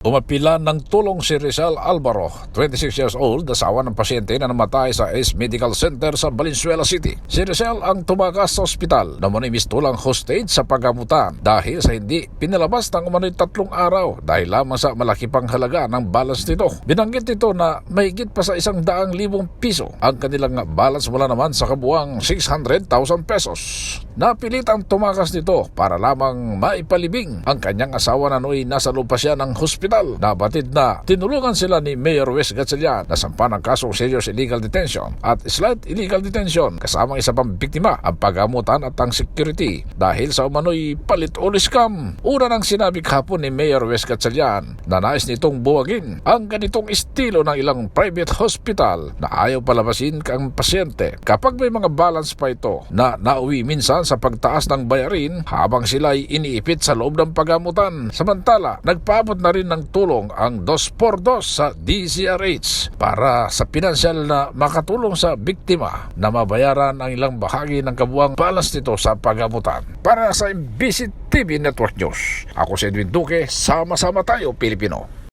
Umapila ng tulong si Rizal Alvaro, 26 years old, asawa ng pasyente na namatay sa Ace Medical Center sa Valenzuela City. Si Rizal ang tumakas sa ospital na manimistulang hostage sa paggamutan dahil sa hindi pinalabas ng umano'y 3 araw dahil lamang sa malaki pang halaga ng balance nito. Binanggit nito na mahigit pa sa 100,000 piso ang kanilang balance mula naman sa kabuang 600,000 pesos. Napilitang tumakas nito para lamang maipalibing ang kanyang asawa na no'y nasa loob pa siya ng hospital. Nabatid na tinulungan sila ni Mayor Wes Gatchalian na sampa ng kasong serious illegal detention at slight illegal detention kasamang isa pang biktima ang paggamutan at ang security dahil sa umano'y palit o scam. Una nang sinabi kahapon ni Mayor Wes Gatchalian na nais nitong buwagin ang ganitong estilo ng ilang private hospital na ayaw palabasin ang pasyente kapag may mga balance pa ito na nauwi minsan sa pagtaas ng bayarin habang sila'y iniipit sa loob ng paggamutan. Samantala, nagpaabot na rin ng tulong ang 2x2 sa DZRH para sa pinansyal na makatulong sa biktima na mabayaran ang ilang bahagi ng kabuang balance nito sa paggamutan. Para sa MBC TV Network News, ako si Edwin Duque, sama-sama tayo Pilipino.